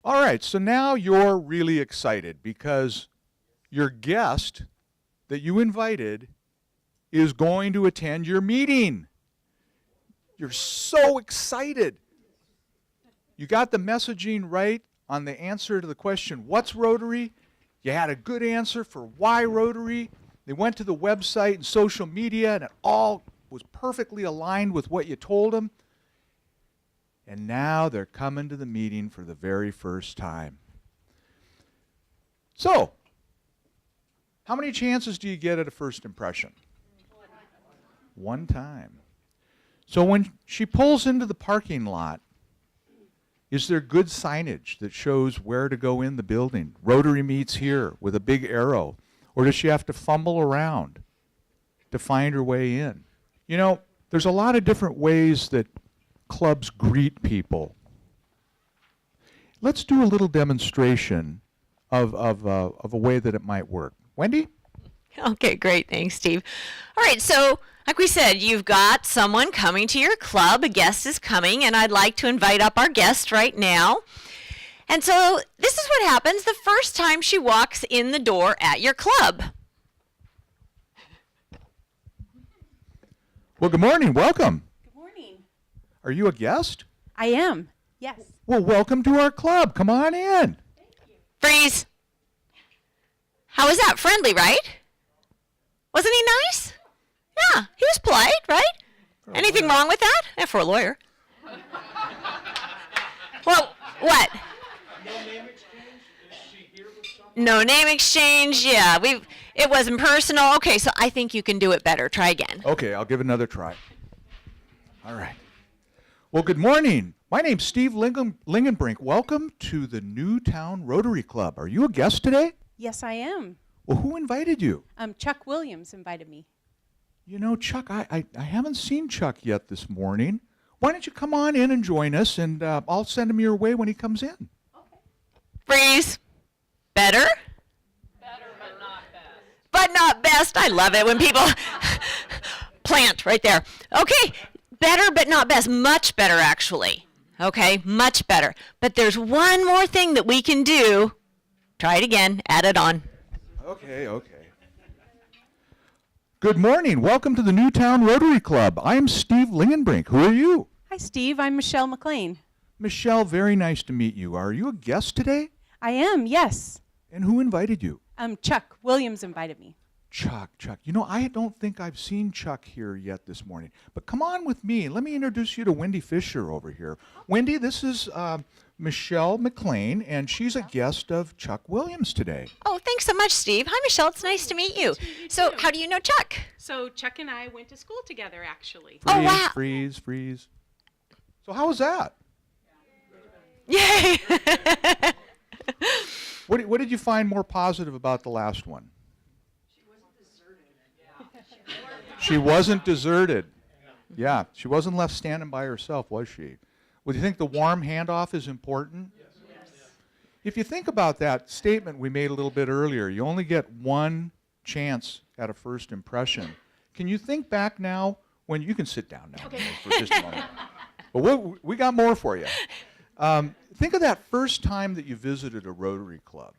All right, so now you're really excited because your guest that you invited is going to attend your meeting. You're so excited. You got the messaging right on the answer to the question, what's Rotary? You had a good answer for why Rotary. They went to the website and social media, and it all was perfectly aligned with what you told them. And now they're coming to the meeting for the very first time. So, how many chances do you get at a first impression? One time. So when she pulls into the parking lot, is there good signage that shows where to go in the building? Rotary meets here with a big arrow. Or does she have to fumble around to find her way in? You know, there's a lot of different ways that clubs greet people. Let's do a little demonstration of a way that it might work. Wendi? Okay, great. Thanks, Steve. All right, so like we said, you've got someone coming to your club. A guest is coming, and I'd like to invite up our guest right now. And so this is what happens the first time she walks in the door at your club. Well, good morning. Welcome. Good morning. Are you a guest? I am, yes. Well, welcome to our club. Come on in. Thank you. Freeze. How was that? Friendly, right? Wasn't he nice? Yeah, he was polite, right? Anything wrong with that? For a lawyer. Well, what? No name exchange? Is she here with someone? No name exchange, yeah. It wasn't personal. Okay, so I think you can do it better. Try again. Okay, I'll give it another try. All right. Well, good morning. My name's Steve Ligenbrink. Welcome to the Newtown Rotary Club. Are you a guest today? Yes, I am. Well, who invited you? Chuck Williams invited me. You know, Chuck, I haven't seen Chuck yet this morning. Why don't you come on in and join us, and I'll send him your way when he comes in. Freeze. Better? Better, but not best. But not best. I love it when people plant right there. Okay, better but not best. Much better, actually. Okay, much better. But there's one more thing that we can do. Try it again. Add it on. Okay. Good morning. Welcome to the Newtown Rotary Club. I'm Steve Ligenbrink. Who are you? Hi, Steve. I'm Michelle McLean. Michelle, very nice to meet you. Are you a guest today? I am, yes. And who invited you? Chuck Williams invited me. Chuck. You know, I don't think I've seen Chuck here yet this morning. But come on with me. Let me introduce you to Wendi Fischer over here. Wendi, this is Michelle McLean, and she's a guest of Chuck Williams today. Oh, thanks so much, Steve. Hi, Michelle. It's nice to meet you. So, how do you know Chuck? So Chuck and I went to school together, actually. Freeze, Oh, wow. freeze. So how was that? Yay! What did you find more positive about the last one? She wasn't deserted. Yeah, she wasn't left standing by herself, was she? Well, do you think the warm handoff is important? Yes. If you think about that statement we made a little bit earlier, you only get one chance at a first impression. Can you think back now when you can sit down now for just a moment? But we got more for you. Think of that first time that you visited a Rotary Club.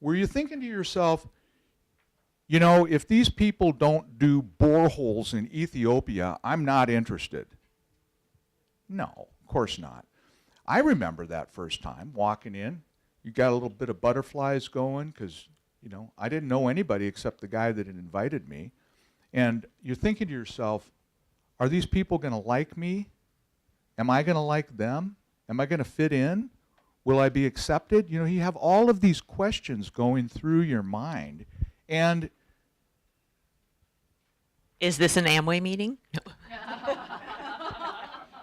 Were you thinking to yourself, you know, if these people don't do boreholes in Ethiopia, I'm not interested? No, of course not. I remember that first time walking in. You got a little bit of butterflies going because, you know, I didn't know anybody except the guy that had invited me. And you're thinking to yourself, are these people going to like me? Am I going to like them? Am I going to fit in? Will I be accepted? You know, you have all of these questions going through your mind. And Is this an Amway meeting? No.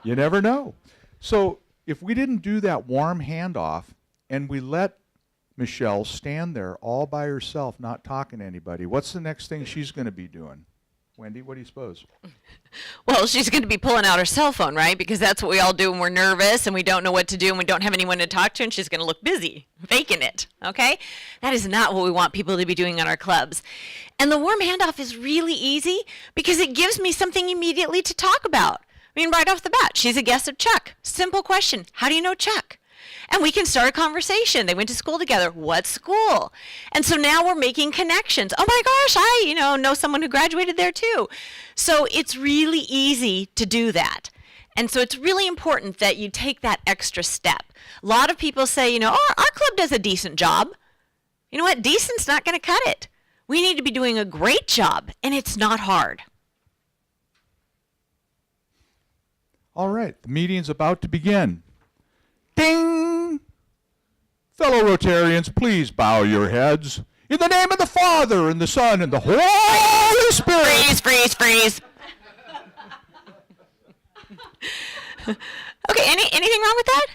you never know. So if we didn't do that warm handoff and we let Michelle stand there all by herself, not talking to anybody, what's the next thing she's going to be doing? Wendi, what do you suppose? Well, she's going to be pulling out her cell phone, right? Because that's what we all do when we're nervous and we don't know what to do and we don't have anyone to talk to, and she's going to look busy, faking it, okay? That is not what we want people to be doing at our clubs. And the warm handoff is really easy because it gives me something immediately to talk about. I mean, right off the bat, she's a guest of Chuck. Simple question. How do you know Chuck? And we can start a conversation. They went to school together. What school? And so now we're making connections. Oh my gosh, I know someone who graduated there too. So it's really easy to do that. And so it's really important that you take that extra step. A lot of people say, oh, our club does a decent job. You know what? Decent's not going to cut it. We need to be doing a great job, and it's not hard. All right, the meeting's about to begin. Ding! Fellow Rotarians, please bow your heads. In the name of the Father, and the Son, and the Holy Spirit. Freeze. Okay, anything wrong with that?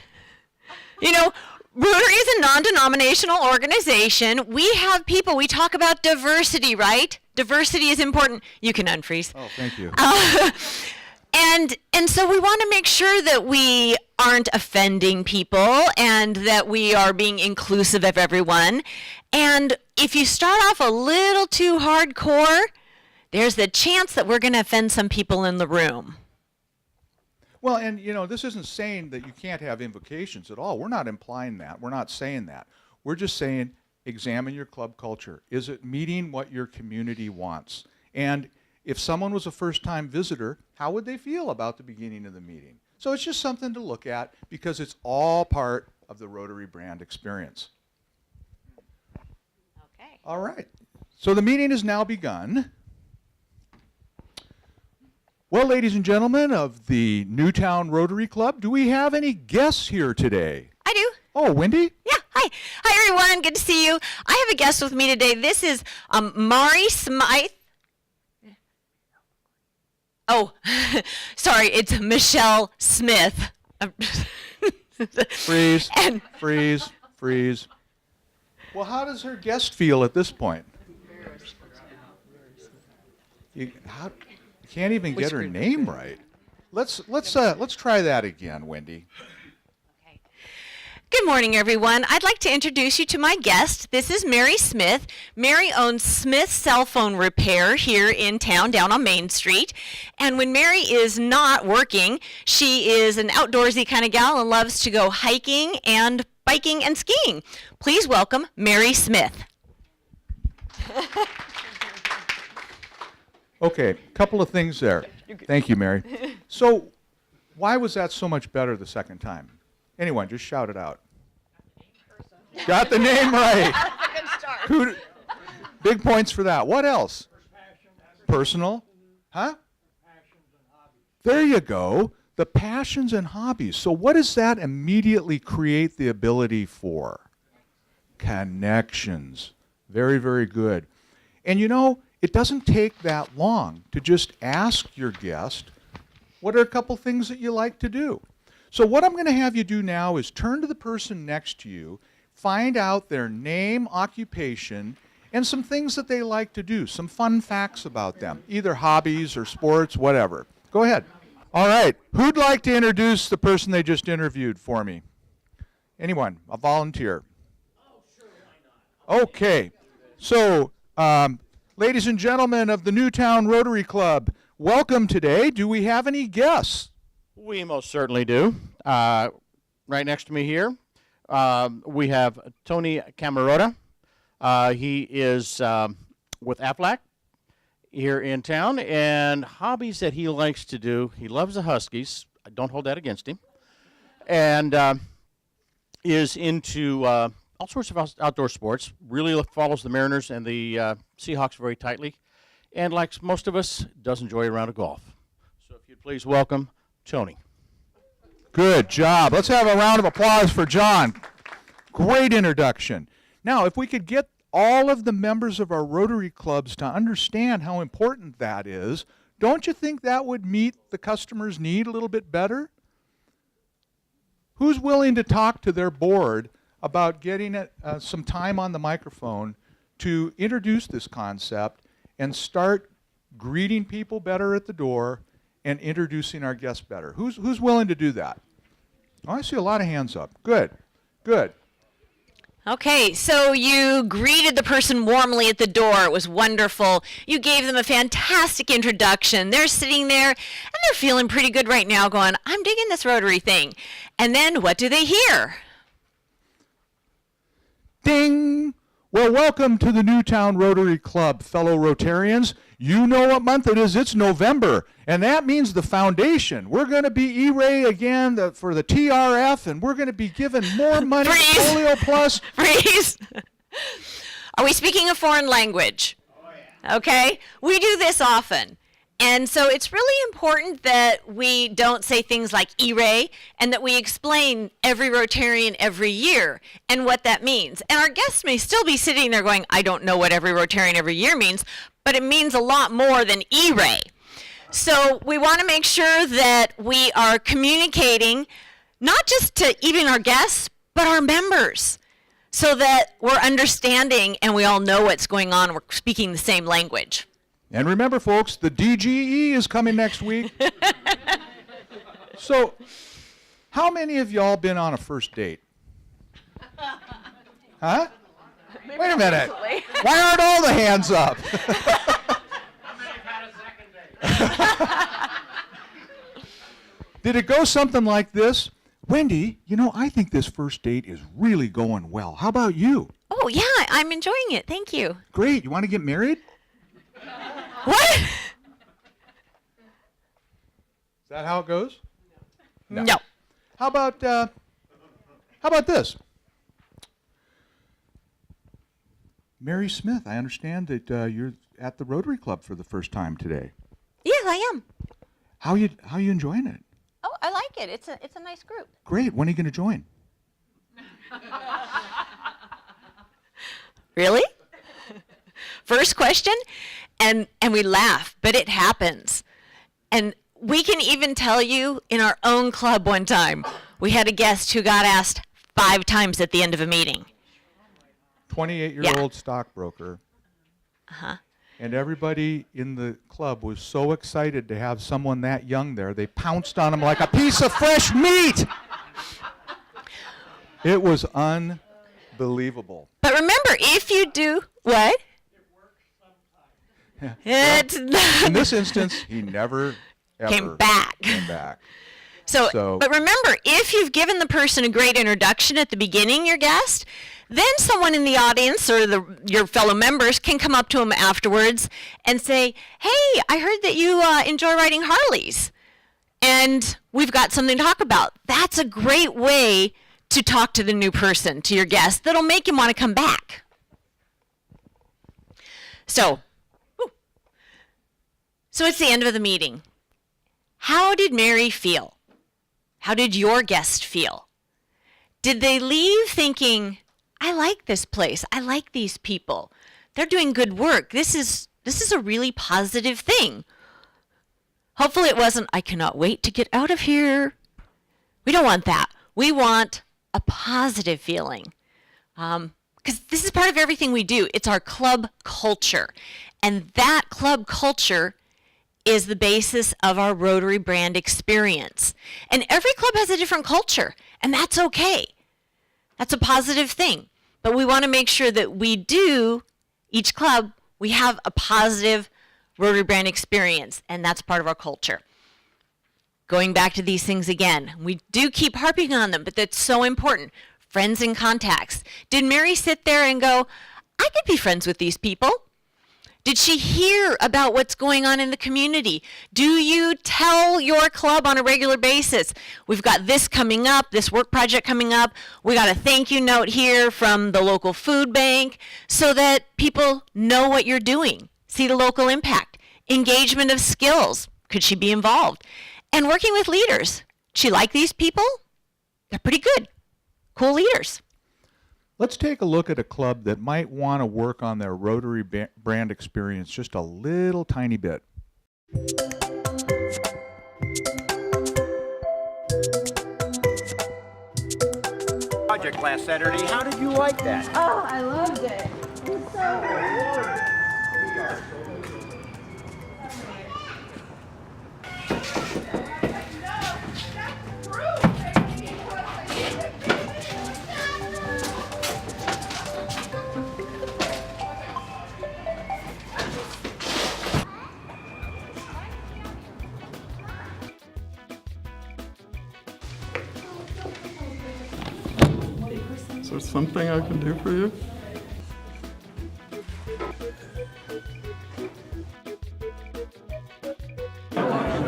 Rotary is a non-denominational organization. We have people, we talk about diversity, right? Diversity is important. You can unfreeze. Oh, thank you. And so we want to make sure that we aren't offending people and that we are being inclusive of everyone. And if you start off a little too hardcore, there's the chance that we're going to offend some people in the room. Well, and this isn't saying that you can't have invocations at all. We're not implying that. We're not saying that. We're just saying examine your club culture. Is it meeting what your community wants? And if someone was a first-time visitor, how would they feel about the beginning of the meeting? So it's just something to look at because it's all part of the Rotary brand experience. Okay. All right. So the meeting has now begun. Well, ladies and gentlemen of the Newtown Rotary Club, do we have any guests here today? I do. Oh, Wendi? Yeah, hi. Hi, everyone. Good to see you. I have a guest with me today. This is Mari Smythe. Oh, sorry, it's Michelle Smith. Freeze, And freeze. Well, how does her guest feel at this point? You can't even get her name right. Let's try that again, Wendi. Good morning, everyone. I'd like to introduce you to my guest. This is Mary Smith. Mary owns Smith Cell Phone Repair here in town, down on Main Street. And when Mary is not working, she is an outdoorsy kind of gal and loves to go hiking and biking and skiing. Please welcome Mary Smith. Okay, couple of things there. Thank you, Mary. So, why was that so much better the second time? Anyone, just shout it out. Got the name right. Big points for that. What else? Personal? Huh? There you go. The passions and hobbies. So what does that immediately create the ability for? Connections. Very, very good. And it doesn't take that long to just ask your guest, what are a couple things that you like to do? So what I'm going to have you do now is turn to the person next to you, find out their name, occupation, and some things that they like to do, some fun facts about them, either hobbies or sports, whatever. Go ahead. All right. Who'd like to introduce the person they just interviewed for me? Anyone? A volunteer? Oh, sure, why not? Okay. So, ladies and gentlemen of the Newtown Rotary Club, welcome today. Do we have any guests? We most certainly do. Right next to me here, we have Tony Camarota. He is with Aflac here in town, and hobbies that he likes to do. He loves the Huskies. I don't hold that against him. And is into all sorts of outdoor sports. Really follows the Mariners and the Seahawks very tightly. And like most of us, does enjoy a round of golf. So if you'd please welcome Tony. Good job. Let's have a round of applause for John. Great introduction. Now, if we could get all of the members of our Rotary clubs to understand how important that is, don't you think that would meet the customer's need a little bit better? Who's willing to talk to their board about getting some time on the microphone to introduce this concept and start greeting people better at the door and introducing our guests better? Who's willing to do that? Oh, I see a lot of hands up. Good. Okay, so you greeted the person warmly at the door. It was wonderful. You gave them a fantastic introduction. They're sitting there, and they're feeling pretty good right now going, I'm digging this Rotary thing. And then what do they hear? Ding! Well, welcome to the Newtown Rotary Club, fellow Rotarians. You know what month it is. It's November, and that means the foundation. We're going to be E-Ray again for the TRF, and we're going to be giving more money to Freeze. Polio Plus. Freeze. Are we speaking a foreign language? Oh, yeah. Okay. We do this often. And so it's really important that we don't say things like E-Ray and that we explain every Rotarian every year and what that means. And our guests may still be sitting there going, I don't know what every Rotarian every year means, but it means a lot more than E-Ray. So we want to make sure that we are communicating not just to even our guests, but our members, so that we're understanding and we all know what's going on. We're speaking the same language. And remember, folks, the DGE is coming next week. So, how many of y'all been on a first date? Huh? Wait a minute. Why aren't all the hands up? Did it go something like this? Wendy, you know, I think this first date is really going well. How about you? Oh, yeah, I'm enjoying it. Thank you. Great. You want to get married? What? Is that how it goes? No. How about this? Mary Smith, I understand that you're at the Rotary Club for the first time today. Yes, I am. How you enjoying it? Oh, I like it. It's a nice group. Great. When are you going to join? Really? First question, and we laugh, but it happens. And we can even tell you in our own club one time, we had a guest who got asked 5 times at the end of a meeting. 28-year-old stockbroker. Uh-huh. And everybody in the club was so excited to have someone that young there, they pounced on him like a piece of fresh meat. It was unbelievable. But remember, if you do, what? It's In this instance, he never, ever Came back. Came back. So, So- but remember, if you've given the person a great introduction at the beginning, your guest, then someone in the audience or your fellow members can come up to them afterwards and say, hey, I heard that you enjoy riding Harleys, and we've got something to talk about. That's a great way to talk to the new person, to your guest, that'll make him want to come back. So it's the end of the meeting. How did Mary feel? How did your guest feel? Did they leave thinking, I like this place. I like these people. They're doing good work. This is a really positive thing. Hopefully it wasn't, I cannot wait to get out of here. We don't want that. We want a positive feeling. Because this is part of everything we do. It's our club culture. And that club culture is the basis of our Rotary brand experience. And every club has a different culture, and that's okay. That's a positive thing. But we want to make sure that each club, we have a positive Rotary brand experience, and that's part of our culture. Going back to these things again, we do keep harping on them, but that's so important. Friends and contacts. Did Mary sit there and go, I could be friends with these people? Did she hear about what's going on in the community? Do you tell your club on a regular basis, we've got this coming up, this work project coming up, we got a thank you note here from the local food bank, so that people know what you're doing, see the local impact. Engagement of skills, could she be involved? And working with leaders. She like these people? They're pretty good, cool leaders. Let's take a look at a club that might want to work on their Rotary brand experience just a little tiny bit. Project last Saturday. How did you like that? Oh, I loved it. It was so good. So there something I can do for you? Oh, hi.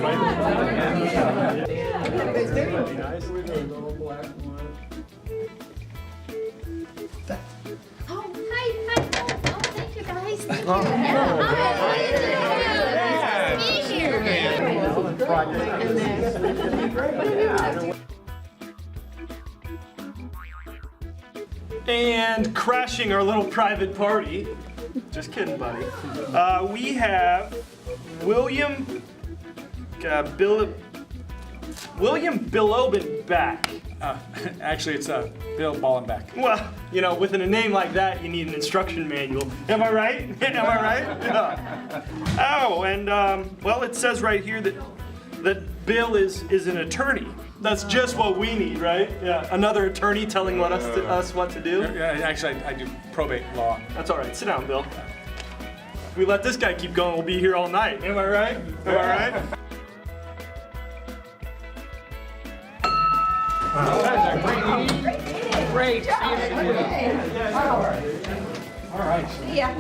Oh, thank you guys. Thank you. And crashing our little private party. Just kidding, buddy. We have William Bilobin back. Actually, it's Bill Ballenbeck. Well, you know, with a name like that, you need an instruction manual. Am I right? Am I right? Yeah. Oh, and well, it says right here that Bill is an attorney. That's just what we need, right? Yeah. Another attorney telling us what to do. Yeah, actually, I do probate law. That's all right. Sit down, Bill. If we let this guy keep going, we'll be here all night. Am I right? Am I right? Great. All right. Yeah.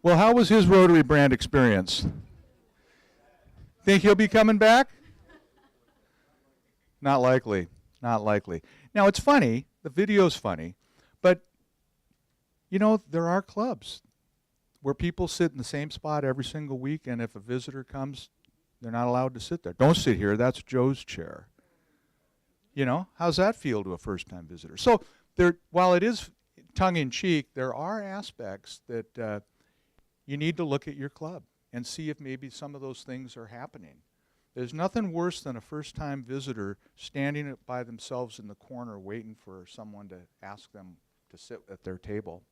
Well, how was his Rotary brand experience? Think he'll be coming back? Not likely. Not likely. Now, it's funny. The video's funny. But, you know, there are clubs where people sit in the same spot every single week, and if a visitor comes, they're not allowed to sit there. Don't sit here. That's Joe's chair. You know, how's that feel to a first-time visitor? So, while it is tongue-in-cheek, there are aspects that you need to look at your club and see if maybe some of those things are happening. There's nothing worse than a first-time visitor standing by themselves in the corner waiting for someone to ask them to sit at their table.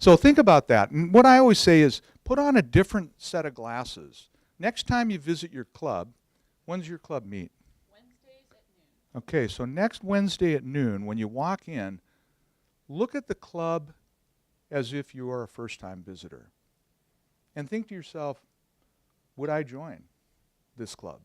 So think about that. And what I always say is put on a different set of glasses. Next time you visit your club, when's your club meet? Wednesdays at noon. Okay, so next Wednesday at noon, when you walk in, look at the club as if you are a first-time visitor. And think to yourself, would I join this club?